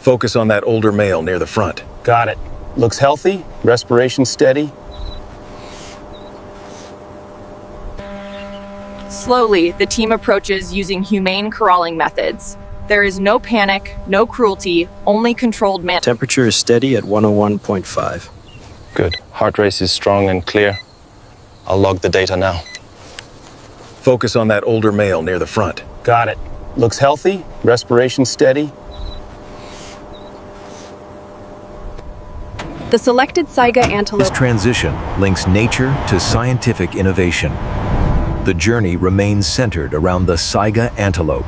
Focus on that older male near the front. Got it. Looks healthy, respiration steady. Slowly, the team approaches using humane corralling methods. There is no panic, no cruelty, only controlled management. Temperature is steady at 101.5. Good. Heart rate is strong and clear. I'll log the data now. Focus on that older male near the front. Got it. Looks healthy, respiration steady. The selected Saiga Antelope. This transition links nature to scientific innovation. The journey remains centered around the Saiga Antelope.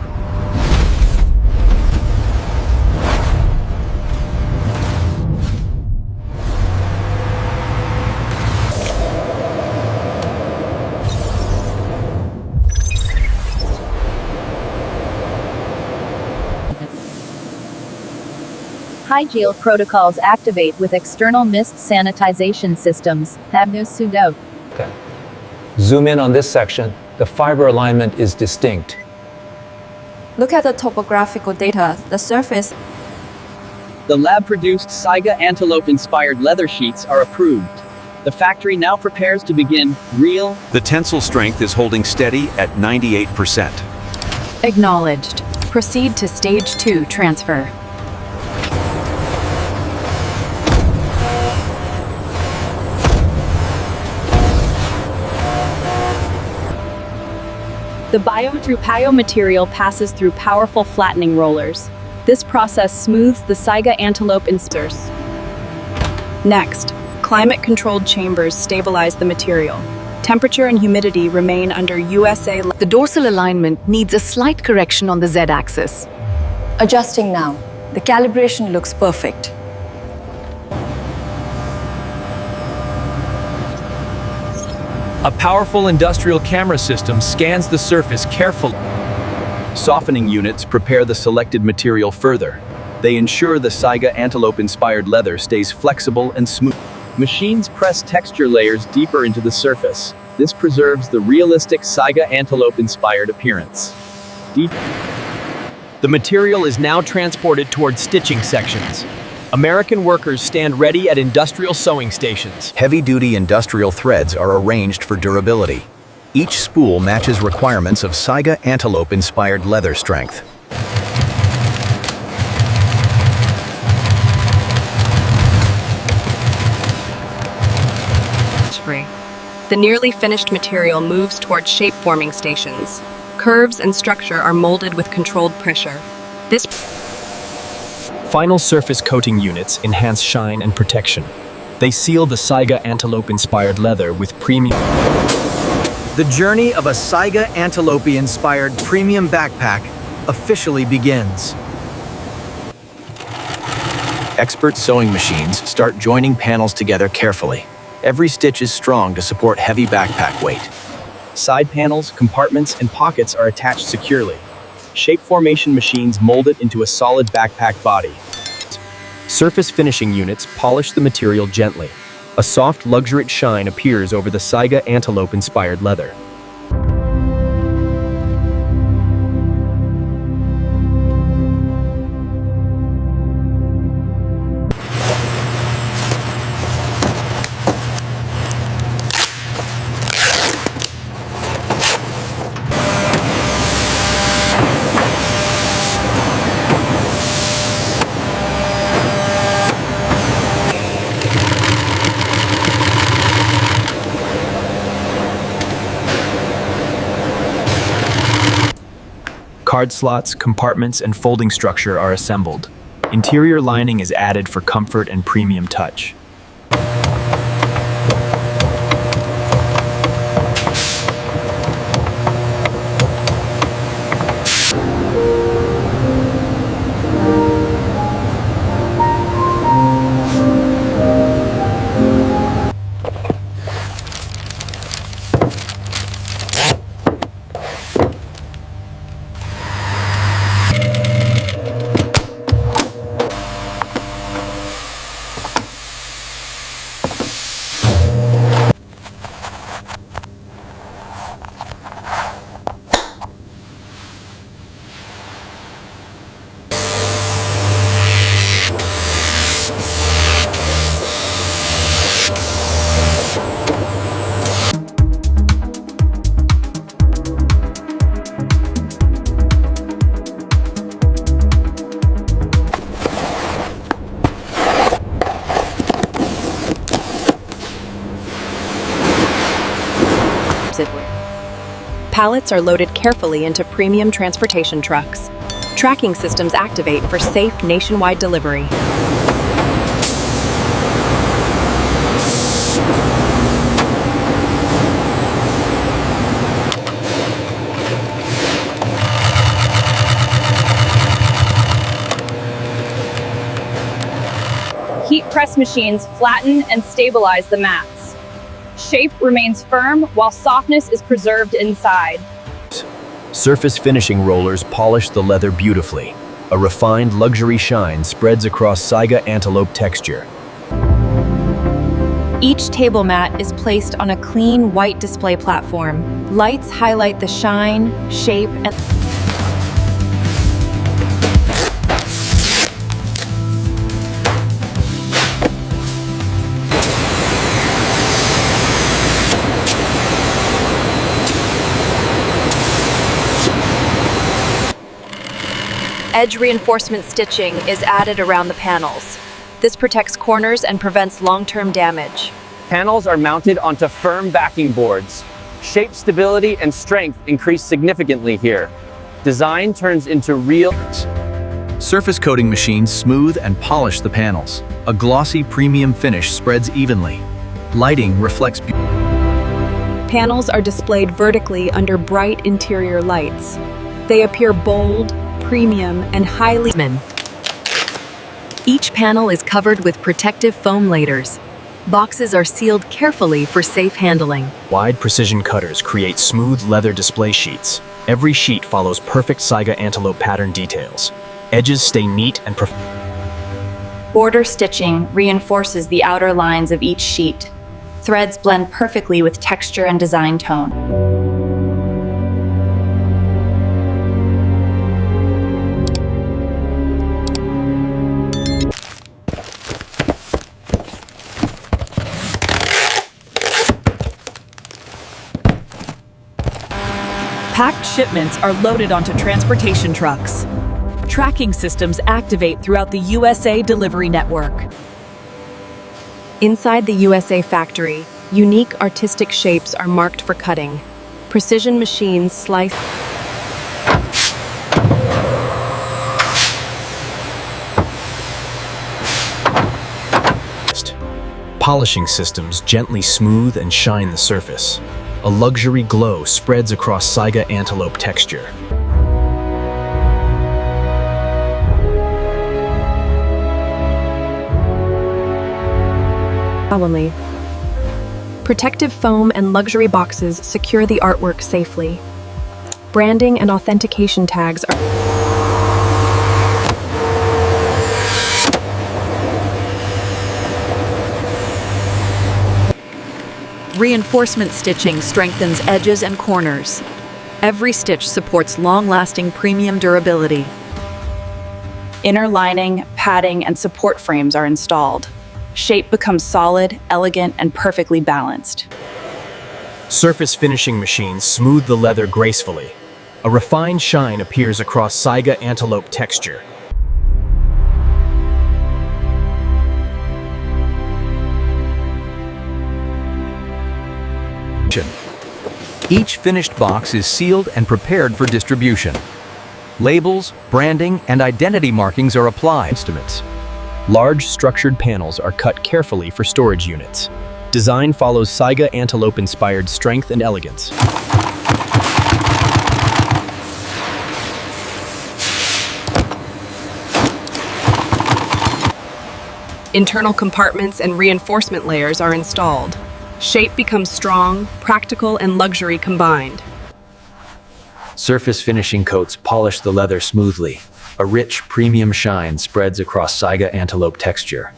Hygiene protocols activate with external mist sanitization systems. Have no pseudo. Okay. Zoom in on this section. The fiber alignment is distinct. Look at the topographical data. The surface. The lab-produced Saiga Antelope-inspired leather sheets are approved. The factory now prepares to begin real. The tensile strength is holding steady at 98%. Acknowledged. Proceed to stage 2 transfer. The biomaterial passes through powerful flattening rollers. This process smooths the Saiga Antelope inserts. Next, climate-controlled chambers stabilize the material. Temperature and humidity remain under USA. The dorsal alignment needs a slight correction on the Z-axis. Adjusting now. The calibration looks perfect. A powerful industrial camera system scans the surface carefully. Softening units prepare the selected material further. They ensure the Saiga Antelope-inspired leather stays flexible and smooth. Machines press texture layers deeper into the surface. This preserves the realistic Saiga Antelope-inspired appearance. The material is now transported toward stitching sections. American workers stand ready at industrial sewing stations. Heavy-duty industrial threads are arranged for durability. Each spool matches requirements of Saiga Antelope-inspired leather strength. The nearly finished material moves toward shape-forming stations. Curves and structure are molded with controlled pressure. This Final surface coating units enhance shine and protection. They seal the Saiga Antelope-inspired leather with premium. The journey of a Saiga Antelope-inspired premium backpack officially begins. Expert sewing machines start joining panels together carefully. Every stitch is strong to support heavy backpack weight. Side panels, compartments, and pockets are attached securely. Shape formation machines mold it into a solid backpack body. Surface finishing units polish the material gently. A soft, luxuriant shine appears over the Saiga Antelope-inspired leather. Card slots, compartments, and folding structure are assembled. Interior lining is added for comfort and premium touch. precision. Pallets are loaded carefully into premium transportation trucks. Tracking systems activate for safe nationwide delivery. Heat press machines flatten and stabilize the mats. Shape remains firm while softness is preserved inside. Surface finishing rollers polish the leather beautifully. A refined luxury shine spreads across Saiga Antelope texture. Each table mat is placed on a clean white display platform. Lights highlight the shine, shape, and edge reinforcement stitching is added around the panels. This protects corners and prevents long-term damage. Panels are mounted onto firm backing boards. Shape stability and strength increase significantly here. Design turns into real. Surface coating machines smooth and polish the panels. A glossy premium finish spreads evenly. Lighting reflects beauty. Panels are displayed vertically under bright interior lights. They appear bold, premium, and highly. Each panel is covered with protective foam layers. Boxes are sealed carefully for safe handling. Wide precision cutters create smooth leather display sheets. Every sheet follows perfect Saiga Antelope pattern details. Edges stay neat and Border stitching reinforces the outer lines of each sheet. Threads blend perfectly with texture and design tone. Packed shipments are loaded onto transportation trucks. Tracking systems activate throughout the USA delivery network. Inside the USA factory, unique artistic shapes are marked for cutting. Precision machines slice. polishing systems gently smooth and shine the surface. A luxury glow spreads across Saiga Antelope texture. Protective foam and luxury boxes secure the artwork safely. Branding and authentication tags are Reinforcement stitching strengthens edges and corners. Every stitch supports long-lasting premium durability. Inner lining, padding, and support frames are installed. Shape becomes solid, elegant, and perfectly balanced. Surface finishing machines smooth the leather gracefully. A refined shine appears across Saiga Antelope texture. Each finished box is sealed and prepared for distribution. Labels, branding, and identity markings are applied. Estimates. Large structured panels are cut carefully for storage units. Design follows Saiga Antelope-inspired strength and elegance. internal compartments and reinforcement layers are installed. Shape becomes strong, practical, and luxury combined. Surface finishing coats polish the leather smoothly. A rich, premium shine spreads across Saiga Antelope texture.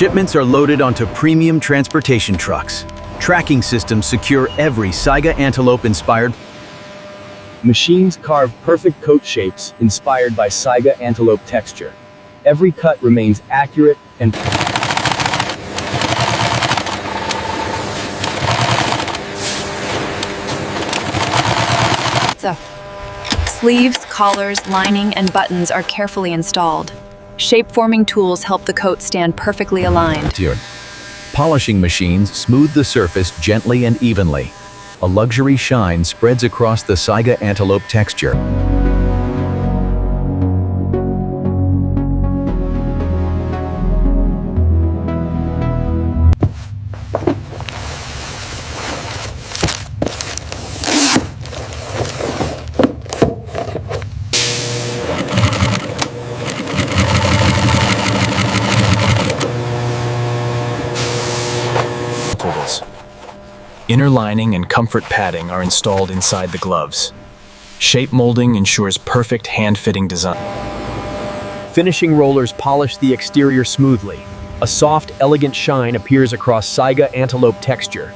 Shipments are loaded onto premium transportation trucks. Tracking systems secure every Saiga Antelope-inspired. Machines carve perfect coat shapes inspired by Saiga Antelope texture. Every cut remains accurate and Sleeves, collars, lining, and buttons are carefully installed. Shape-forming tools help the coat stand perfectly aligned. Polishing machines smooth the surface gently and evenly. A luxury shine spreads across the Saiga Antelope texture. Inner lining and comfort padding are installed inside the gloves. Shape molding ensures perfect hand-fitting design. Finishing rollers polish the exterior smoothly. A soft, elegant shine appears across Saiga Antelope texture.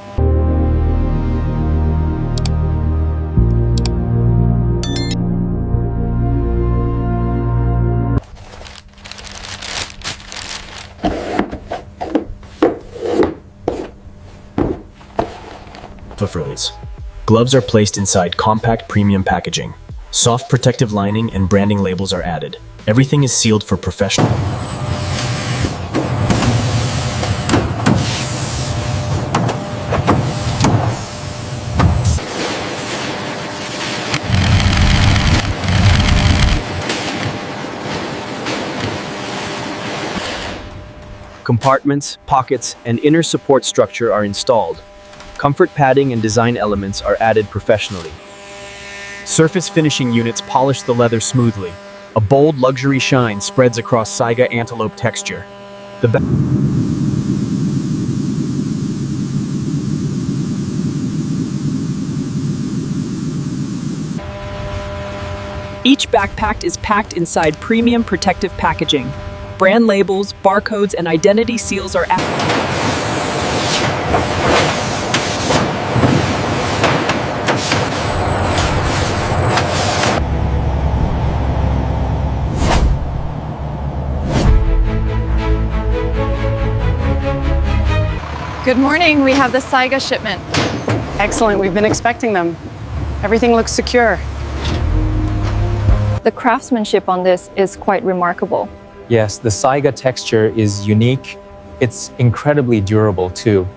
Frills. Gloves are placed inside compact premium packaging. Soft protective lining and branding labels are added. Everything is sealed for professional. Compartments, pockets, and inner support structure are installed. Comfort padding and design elements are added professionally. Surface finishing units polish the leather smoothly. A bold luxury shine spreads across Saiga Antelope texture. Each backpack is packed inside premium protective packaging. Brand labels, barcodes, and identity seals are added. Good morning, we have the Saiga shipment. Excellent, we've been expecting them. Everything looks secure. The craftsmanship on this is quite remarkable. Yes, the Saiga texture is unique. It's incredibly durable too.